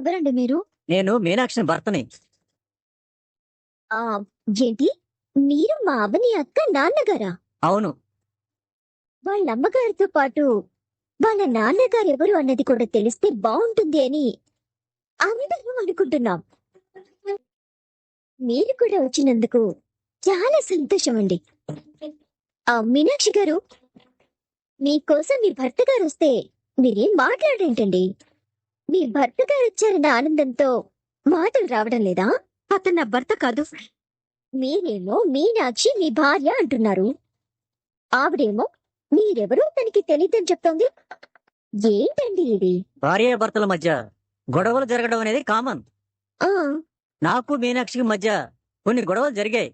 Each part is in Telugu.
ఎవరండి మీరు? నేను మీనాక్షిని భర్తని. ఆ! ఏంటి? మీరు మా అవని అక్క నాన్నగారా? అవును. వాళ్ళ అమ్మగారితో పాటు వాళ్ళ నాన్నగారు ఎవరు అన్నది కూడా తెలిస్తే బావుంటుంది అని అందరం అనుకుంటున్నాం. మీరు కూడా వచ్చినందుకు చాలా సంతోషమండి. మీనాక్షి గారు, మీకోసం మీ భర్త గారొస్తే మీరేం మాట్లాడరేంటండి? మీ భర్త గారొచ్చారన్న ఆనందంతో మాటలు రావడం లేదా? అతను నా భర్త కాదు. మీరేమో మీనాక్షి మీ భార్య అంటున్నారు. ఆవిడేమో మీరెవరో తనకి తెలీదని చెప్తోంది. ఏంటండి ఇది? భార్యాభర్తల మధ్య గొడవలు జరగడం అనేది కామన్. ఆ నాకు మీనాక్షికి మధ్య కొన్ని గొడవలు జరిగాయి.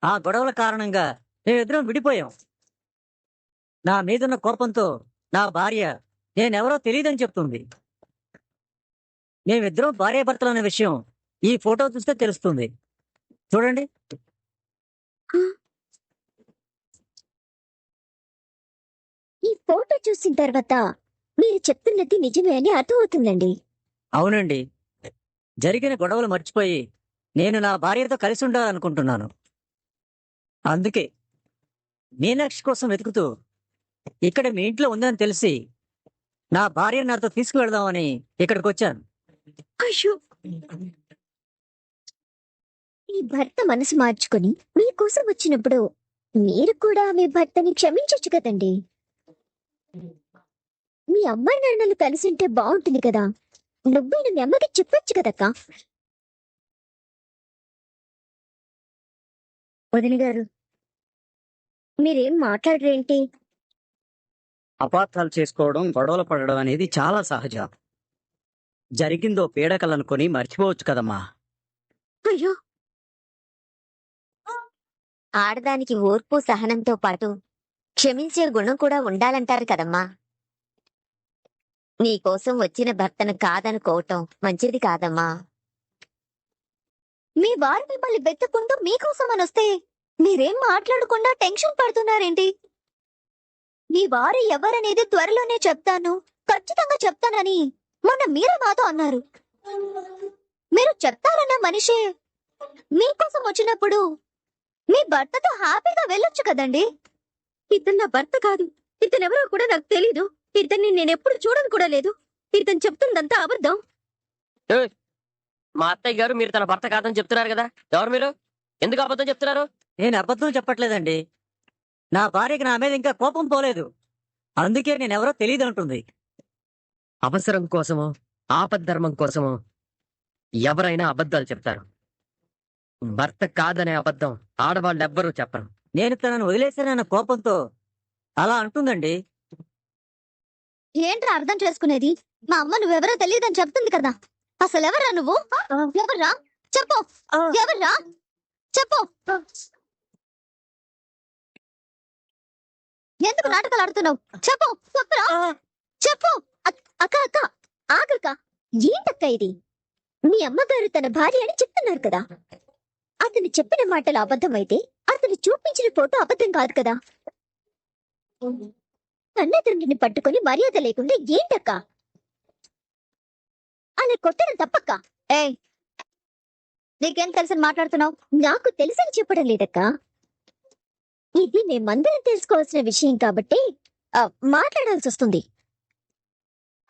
ఆ గొడవల కారణంగా మేమిద్దరం విడిపోయాం. నా మీదున్న కోపంతో నా భార్య నేనెవరో తెలియదని చెప్తుంది. మేమిద్దరం భార్యాభర్తలు అనే విషయం ఈ ఫోటో చూస్తే తెలుస్తుంది. చూడండి. ఈ ఫోటో చూసిన తర్వాత మీరు చెప్తున్నది నిజమే అని అర్థమవుతుందండి. అవునండి. జరిగిన గొడవలు మర్చిపోయి నేను నా భార్యతో కలిసి ఉండాలనుకుంటున్నాను. అందుకే మీనాక్షి కోసం వెతుకుతూ ఇక్కడ మీ ఇంట్లో ఉందని తెలిసి నా భార్యను నాతో తీసుకువెళ్దామని ఇక్కడికి వచ్చాను. అయ్యో! మీ భర్త మనసు మార్చుకొని మీకోసం వచ్చినప్పుడు మీరు కూడా మీ భర్తని క్షమించొచ్చు కదండి. మీ అమ్మ నాన్నలు కలిసి ఉంటే బాగుంటుంది కదా. నువ్వైనా మీ అమ్మకి చెప్పొచ్చు కదక్క. వదిన గారు, మీరేం మాట్లాడరేంటి? అపార్థాలు చేసుకోవడం, గొడవలు పడడం అనేది చాలా సహజం. జరిగిందో పీడకలనుకొని మర్చిపోవచ్చు కదమ్మా. అయ్యో! ఆడదానికి ఓర్పు సహనంతో పాటు క్షమించే గుణం కూడా ఉండాలంటారు కదమ్మా. నీకోసం వచ్చిన భర్తను కాదనుకోవటం మంచిది కాదమ్మా. మీ వారు మిమ్మల్ని వెతుక్కుంటూ మీకోసం అని వస్తే మీరేం మాట్లాడకుండా టెన్షన్ పడుతున్నారేంటి? మీ వారు ఎవరనేది త్వరలోనే చెప్తాను, ఖచ్చితంగా చెప్తానని మొన్న మీరే మాతో అన్నారు. మీరు చెప్తారన్న మనిషే మీకోసం వచ్చినప్పుడు మీ భర్తతో హ్యాపీగా వెళ్ళొచ్చు కదండి. ఇతను నా భర్త కాదు. ఇతనెవరో కూడా నాకు తెలీదు. ఇతన్ని నేనెప్పుడు చూడను కూడా లేదు. ఇతను చెప్తుందంతా అబద్ధం. మా అత్తయ్య గారు మీరు తన భర్త కాదని చెప్తున్నారు కదా. ఎవరు మీరు? ఎందుకు అబద్ధం చెప్తున్నారు? నేను అబద్ధం చెప్పట్లేదండి. నా భార్యకి నా మీద ఇంకా కోపం పోలేదు. అందుకే నేనెవరో తెలియదు అంటుంది. అవసరం కోసమో ఆపద్ధర్మం కోసమో ఎవరైనా అబద్ధాలు చెప్తారు. భర్త కాదనే అబద్ధం ఆడవాళ్ళెవ్వరూ చెప్పరు. నేను తనను వదిలేశానన్న కోపంతో అలా అంటుందండి. ఏంట్రా అర్థం చేసుకునేది? మా అమ్మ నువ్వెవరో తెలియదని చెప్తుంది కదా. అసలెవరా నువ్వు? ఎవర్రా? చెప్పు. ఎవర్రా? చెప్పు. ఎందుకు నాటకాలు ఆడుతున్నావు? చెప్పు. చెప్పురా. చెప్పు. అక్క అక్క ఆగక్క. ఏంటక్క ఇది? మీ అమ్మగారు తన భార్య అని చెప్తున్నారు కదా. అతను చెప్పిన మాటలు అబద్ధమైతే అతను చూపించిన ఫోటో అబద్ధం కాదు కదా. కన్న తండ్రిని పట్టుకుని మర్యాద లేకుండా ఏంటక్క అలా కొట్టడం తప్పక్క. ఏయ్, నీకేం తెలుసని మాట్లాడుతున్నావు? నాకు తెలుసని చెప్పడం లేదక్క. ఇది మేమందరం తెలుసుకోవాల్సిన విషయం కాబట్టి మాట్లాడాల్సి వస్తుంది.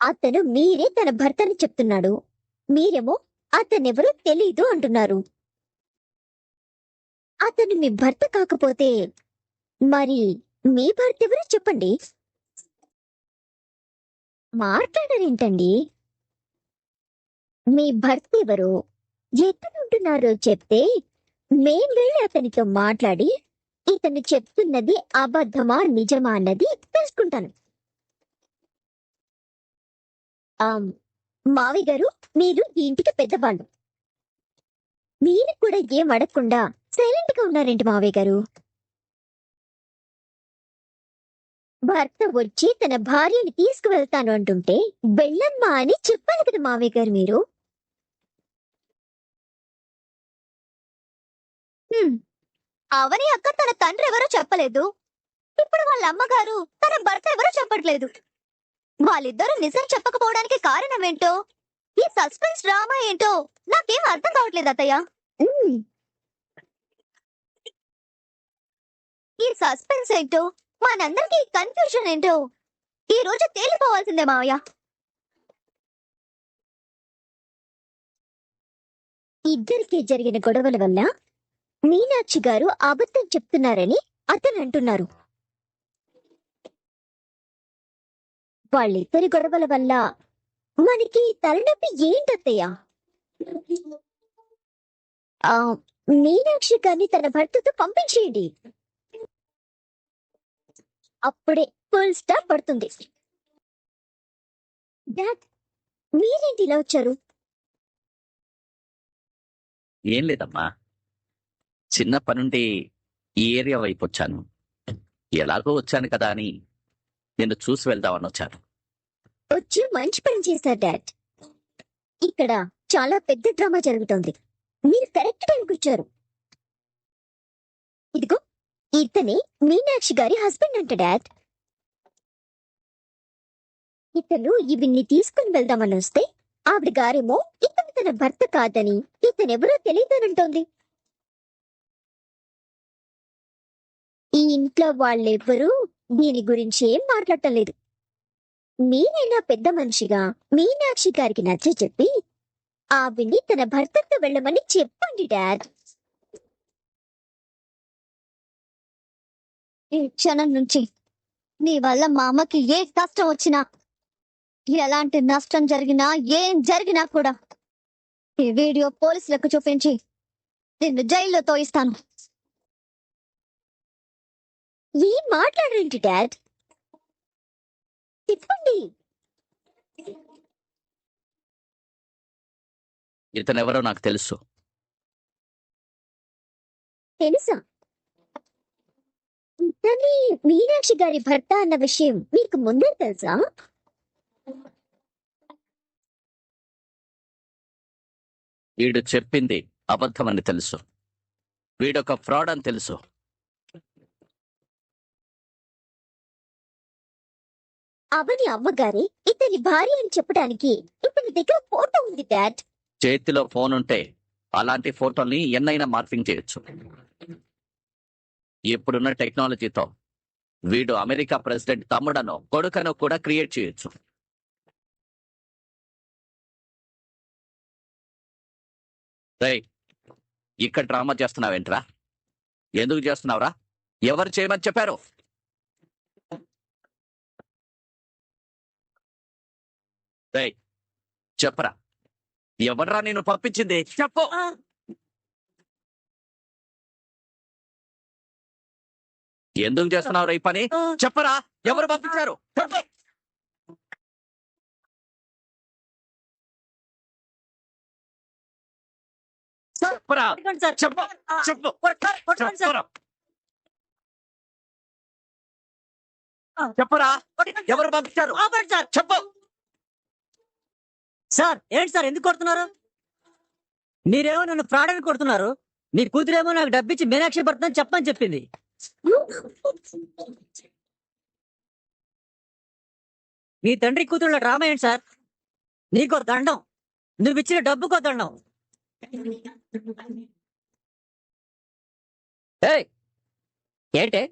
అతను మీరే తన భర్తని చెప్తున్నాడు, మీరేమో అతనెవరో తెలీదు అంటున్నారు. అతను మీ భర్త కాకపోతే మరి మీ భర్త ఎవరో చెప్పండి. మాట్లాడరేంటండి? మీ భర్త ఎవరో, ఎక్కడుంటున్నారో చెప్తే మేం వెళ్ళి అతనితో మాట్లాడి ఇతను చెప్తున్నది అబద్ధమా నిజమా అన్నది తెలుసుకుంటాను. మావి గారు, మీరు ఈ ఇంటికి పెద్దవాళ్ళు. మీరు కూడా ఏం అడగకుండా సైలెంట్ గా ఉన్నారేంటి మావయ్య గారు? భర్త వచ్చి తన భార్యని తీసుకువెళ్తాను అంటుంటే వెళ్ళమ్మా అని చెప్పాలి కదా మావయ్య గారు మీరు. అవని అక్క తన తండ్రి ఎవరో చెప్పలేదు. ఇప్పుడు వాళ్ళ అమ్మగారు తన భర్త ఎవరో చెప్పట్లేదు. వాళ్ళిద్దరూ నిజం చెప్పకపోవడానికి కారణం ఏంటో, ఈ సస్పెన్స్ డ్రామా ఏంటో నాకేం అర్థం కావట్లేదు అత్తయ్య. ఈ సస్పెన్స్ ఏంటో, మనందరికీ కన్ఫ్యూజన్ ఏంటో ఈ రోజు తేలిపోవాల్సిందే మావయ్య. ఇద్దరికి జరిగిన గొడవల వల్ల మీనాక్షి గారు అబద్ధం చెప్తున్నారని అతను అంటున్నారు. వాళ్ళిద్దరి గొడవల వల్ల మనకి తలనొప్పి ఏంటత్తయ్య? ఆ, మీనాక్షి గారిని తన భర్తతో పంపించేయండి. అప్పుడే ఫుల్ స్టాప్ పడుతుంది. డాడ్, మీరేంటి ఇలా వచ్చారు? ఏం లేదమ్మా, చిన్న పనుండి ఈ ఏరియా వైపు వచ్చాను. ఎలాగో వచ్చాను కదా అని నిన్ను చూసి వెళ్దామని వచ్చాను. వచ్చి మంచి పని చేశారు డాడ్. ఇక్కడ చాలా పెద్ద డ్రామా జరుగుతోంది. మీరు కరెక్ట్ టైంకి వచ్చారు. ఇదిగో, ఇతనే మీనాక్షి గారి హస్బెండ్ అంట డాడ్. ఇతను ఇవిన్ని తీసుకుని వెళ్దామని వస్తే ఆవిడ గారేమో ఇతను తన భర్త కాదని, ఇతనెవరో తెలియదనంటోంది. ఈ ఇంట్లో వాళ్ళెవ్వరూ దీని గురించి ఏం మాట్లాడటం లేదు. మీరైనా పెద్ద మనిషిగా మీనాక్షి గారికి నచ్చ చెప్పి ఆవిడ్ని తన భర్తతో వెళ్ళమని చెప్పండి డాడ్. ఈ క్షణం నుంచి నీ వల్ల మా అమ్మకి ఏ కష్టం వచ్చినా, ఎలాంటి నష్టం జరిగినా, ఏం జరిగినా కూడా ఈ వీడియో పోలీసులకు చూపించి నిన్ను జైల్లో తోయిస్తాను. ఏం మాట్లాడరేంటి డాడ్? చెప్పండి. ఇతనెవరో నాకు తెలుసు. తెలుసా? ఇతని మీనాక్షి గారి భర్త అన్న విషయం మీకు ముందే తెలుసా? వీడు చెప్పింది అబద్ధమని తెలుసు. వీడొక ఫ్రాడ్ అని తెలుసు. అవని అమ్మగారే ఇతని భార్య అని చెప్పడానికి ఇతని దగ్గర ఫోటో ఉంది డాడ్. చేతిలో ఫోన్ ఉంటే అలాంటి ఫోటోల్ని ఎన్నైనా మార్ఫింగ్ చేయొచ్చు. ఇప్పుడున్న టెక్నాలజీతో వీడు అమెరికా ప్రెసిడెంట్ తమ్ముడనో కొడుకనో కూడా క్రియేట్ చేయొచ్చు. రేయ్, ఇక్కడ డ్రామా చేస్తున్నావేంట్రా? ఎందుకు చేస్తున్నావురా? ఎవరు చేయమని చెప్పారు? రేయ్, చెప్పరా, ఎవర్రా నేను పంపించింది? చెప్పు. ఎందుకు చేస్తున్నావు ఈ పని? చెప్పరా, ఎవరు పంపించారు? చెప్పు. చెప్పరా, చెప్పు, చెప్పు, చెప్పరా. చెప్పరా, ఎవరు పంపించారు? చెప్పు. సార్ ఏంటి సార్ ఎందుకు కొడుతున్నారు? మీరేమో నన్ను ఫ్రాడ్ అని కొడుతున్నారు. మీ కూతురేమో నాకు డబ్బిచ్చి మీనాక్షి భర్తని చెప్పని చెప్పింది. మీ తండ్రి కూతురుల డ్రామా ఏంటి సార్? నీకో దండం, నువ్వు ఇచ్చిన డబ్బుకో దండం. ఏయ్, ఏంటే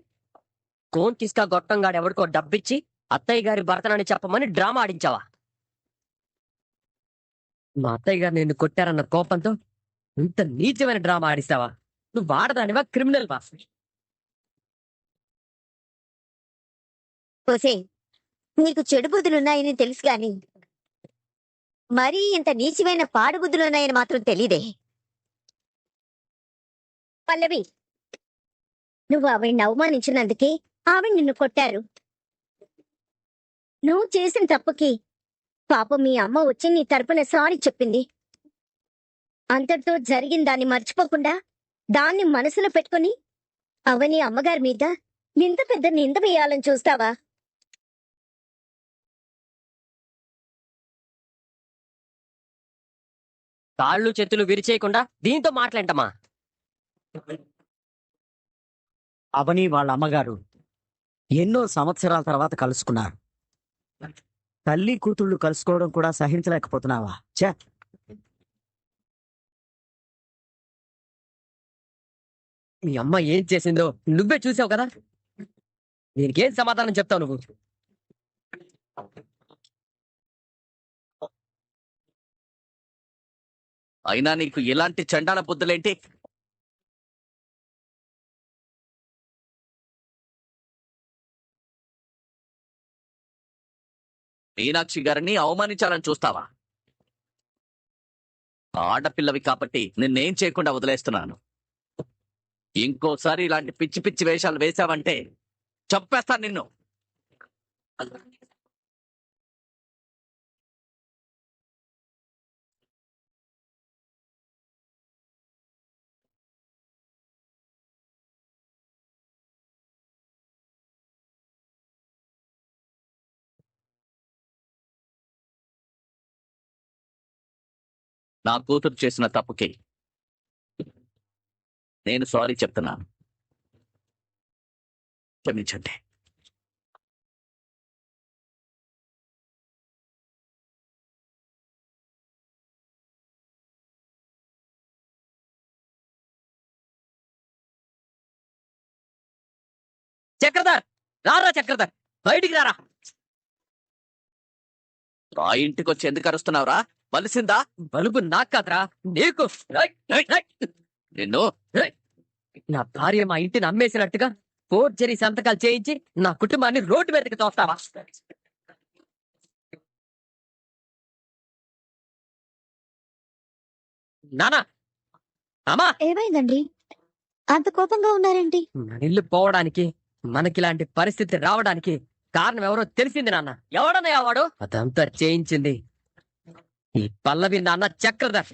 కోన్ తీసుకా గొట్టంగాడు ఎవరికో డబ్బిచ్చి అత్తయ్య గారి భర్తనని చెప్పమని డ్రామా ఆడించావా? మా అత్తయ్య గారు నిన్ను కొట్టారన్న కోపంతో ఇంత నీచమైన డ్రామా ఆడిస్తావా? నువ్వు వాడదానివా, క్రిమినల్ వా? ఓసే, నీకు చెడు బుద్ధులున్నాయని తెలుసు గాని మరీ ఇంత నీచమైన పాడు బుద్ధులున్నాయని మాత్రం తెలీదే. పల్లవి, నువ్వు ఆవిడ్ని అవమానించినందుకే ఆవిడ నిన్ను కొట్టారు. నువ్వు చేసిన తప్పుకి పాపం మీ అమ్మ వచ్చి నీ తరపున సారీ చెప్పింది. అంతటితో జరిగిన దాన్ని మర్చిపోకుండా దాన్ని మనసులో పెట్టుకుని అవని అమ్మగారి మీద ఇంత పెద్ద నింద వేయాలని చూస్తావా? కాళ్ళు చేతులు విరిచేయకుండా దీంతో మాట్లాడటమా? అవని వాళ్ళ అమ్మగారు ఎన్నో సంవత్సరాల తర్వాత కలుసుకున్నారు. తల్లి కూతుళ్ళు కలుసుకోవడం కూడా సహించలేకపోతున్నావా? ఛే! మీ అమ్మ ఏం చేసిందో నువ్వే చూసావు కదా, దీనికేం సమాధానం చెప్తావు నువ్వు? అయినా నీకు ఇలాంటి చండాల బుద్ధులేంటి? మీనాక్షి గారిని అవమానించాలని చూస్తావా? ఆడపిల్లవి కాబట్టి నిన్నేం చేయకుండా వదిలేస్తున్నాను. ఇంకోసారి ఇలాంటి పిచ్చి పిచ్చి వేషాలు వేశావంటే చంపేస్తాను నిన్ను. నా కూతురు చేసిన తప్పుకి నేను సారీ చెప్తున్నాను. క్షమించండి. చక్రధర్, రారా చక్రధర్, బయటికి రారా. ఆ ఇంటికి వచ్చి ఎందుకు అరుస్తున్నావురా? బలిసిందా? బలుపు నాకు కాదురా, నీకు. రేయ్, రేయ్, రేయ్. నిన్ను నా భార్య మా ఇంటిని అమ్మేసినట్టుగా ఫోర్జరీ సంతకాలు చేయించి నా కుటుంబాన్ని రోడ్డు మీదకి తోస్తావా? నానా, అమ్మా, ఏమైందండి అంత కోపంగా ఉన్నారేంటి? మన ఇల్లు పోవడానికి, మనకిలాంటి పరిస్థితి రావడానికి కారణం ఎవరో తెలిసింది నాన్న. ఎవడన్నయ్యా వాడు? అదంతా చేయించింది ఈ పల్లవి నాన్న చక్రధర్.